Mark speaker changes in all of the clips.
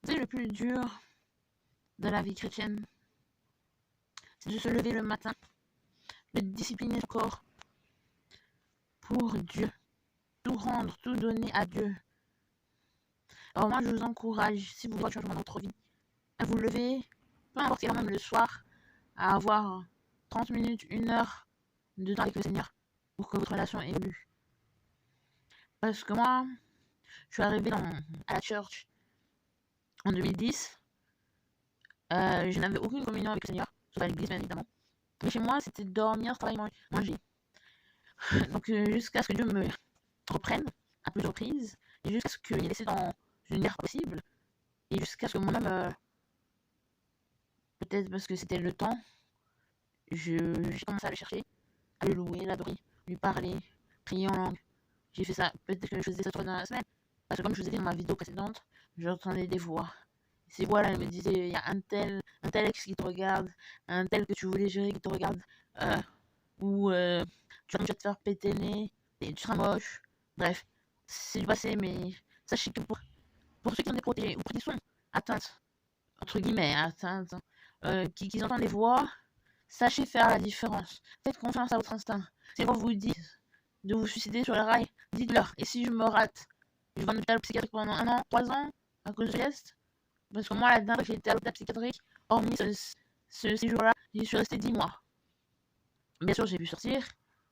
Speaker 1: C'est le plus dur de la vie chrétienne, c'est de se lever le matin, de discipliner son corps pour Dieu, tout rendre, tout donner à Dieu. Alors moi, je vous encourage, si vous voulez un changement dans votre vie, à vous lever, peu importe quelle heure, même le soir, à avoir 30 minutes, 1 heure de temps avec le Seigneur pour que votre relation évolue. Parce que moi, je suis arrivé à la church en 2010. Je n'avais aucune communion avec le Seigneur, sauf à l'église, bien évidemment. Mais chez moi, c'était dormir, travailler, manger. Donc, jusqu'à ce que Dieu me reprenne à plusieurs reprises, et jusqu'à ce qu'il ait laissé dans une guerre possible, et jusqu'à ce que moi-même, peut-être parce que c'était le temps, j'ai commencé à le chercher, à le louer, l'adorer, lui parler, prier en langue. J'ai fait ça, peut-être que je faisais ça 3 fois dans la semaine, parce que comme je vous ai dit dans ma vidéo précédente, j'entendais des voix. Ces voix-là, elles me disaient, il y a un tel ex qui te regarde, un tel que tu voulais gérer qui te regarde, ou tu vas te faire péter le nez, et tu seras moche. Bref, c'est du passé, mais sachez que pour ceux qui sont déprotégés, ou qui sont atteintes, entre guillemets, atteintes, qui entendent des voix, sachez faire la différence. Faites confiance à votre instinct. Si on vous dit de vous suicider sur les rails, dites-leur. Et si je me rate, je vais en hôpital psychiatrique pendant 1 an, 3 ans, à cause de geste. Parce que moi, la dernière fois que j'ai été à l'hôpital psychiatrique, hormis ce séjour-là, j'y suis resté 10 mois. Bien sûr, j'ai pu sortir,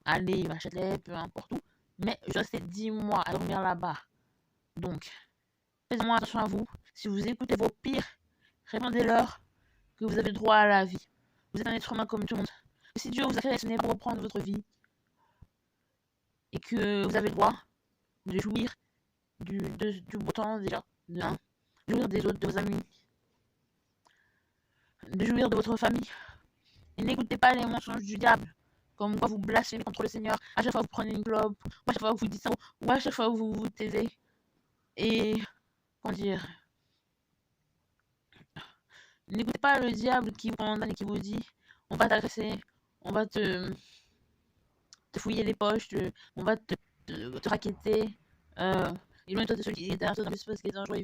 Speaker 1: aller à Châtelet, peu importe où, mais je restais 10 mois à dormir là-bas. Donc, faites-moi attention à vous. Si vous écoutez vos pires, répondez-leur que vous avez droit à la vie. Vous êtes un être humain comme tout le monde. Et si Dieu vous a créé, ce n'est pas pour reprendre votre vie. Et que vous avez le droit de jouir du beau temps déjà, de jouir des autres, de vos amis, de jouir de votre famille. Et n'écoutez pas les mensonges du diable, comme quoi vous blasphémez contre le Seigneur, à chaque fois que vous prenez une clope, ou à chaque fois que vous dites ça, ou à chaque fois que vous vous taisez. Et, comment dire, n'écoutez pas le diable qui vous condamne et qui vous dit, on va t'agresser, on va te fouiller les poches, on va te raqueter, et loin de toi de celui qui est derrière toi dans l'espace qui est dangereux,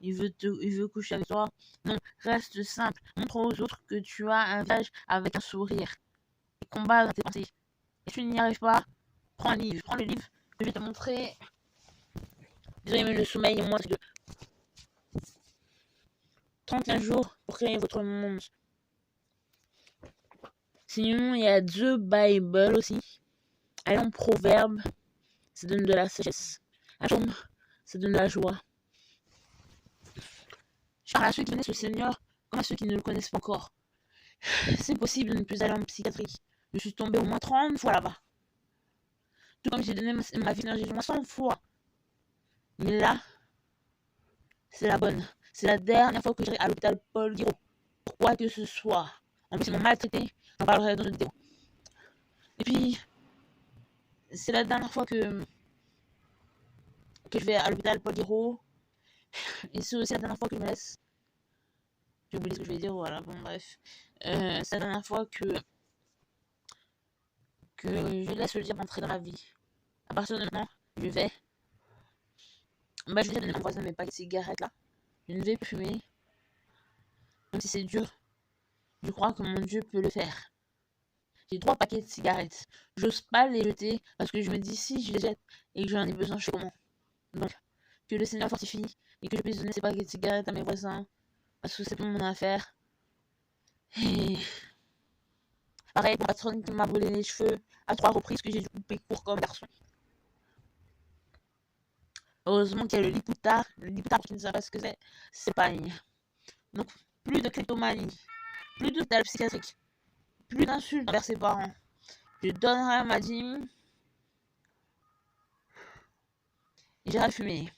Speaker 1: il veut coucher avec toi. Non, reste simple. Montre aux autres que tu as un visage avec un sourire. Et combat dans tes pensées. Et si tu n'y arrives pas, prends un livre. Prends le livre que je vais te montrer. Désolé, le sommeil, moi, c'est de 31 jours pour créer votre monde. Sinon, il y a The Bible aussi. Allez en proverbe, ça donne de la sagesse. Un psaume, ça donne de la joie. Je parle à ceux qui connaissent le Seigneur comme à ceux qui ne le connaissent pas encore. C'est possible de ne plus aller en psychiatrie. Je suis tombée au moins 30 fois là-bas. Tout comme j'ai donné ma vie au moins 100 fois. Mais là, c'est la bonne. C'est la dernière fois que j'irai à l'hôpital Paul Guiraud. Quoi que ce soit. En plus, ils m'ont maltraité. J'en parlerai dans une vidéo. Et puis, c'est la dernière fois que je vais à l'hôpital Paul Guiraud. Et c'est aussi la dernière fois que je me laisse. J'ai oublié ce que je vais dire, voilà, bon, bref. C'est la dernière fois que je laisse le diable entrer dans la vie. À partir de maintenant, je vais donner mon voisin mes paquets de cigarettes là. Je ne vais plus fumer. Même si c'est dur, je crois que mon Dieu peut le faire. J'ai 3 paquets de cigarettes. J'ose pas les jeter parce que je me dis si je les jette et que j'en ai besoin, je sais comment. Donc, que le Seigneur fortifie et que je puisse donner ces paquets de cigarettes à mes voisins parce que c'est pas mon affaire. Et pareil pour la patronne qui m'a brûlé les cheveux à 3 reprises que j'ai dû couper court comme garçon. Heureusement qu'il y a le lipoutard. Le lipoutard, qui ne sait pas ce que c'est pas une. Donc, plus de kleptomanie, plus d'hôpital psychiatrique, plus d'insultes envers ses parents. Je donnerai ma dîme et j'irai fumer.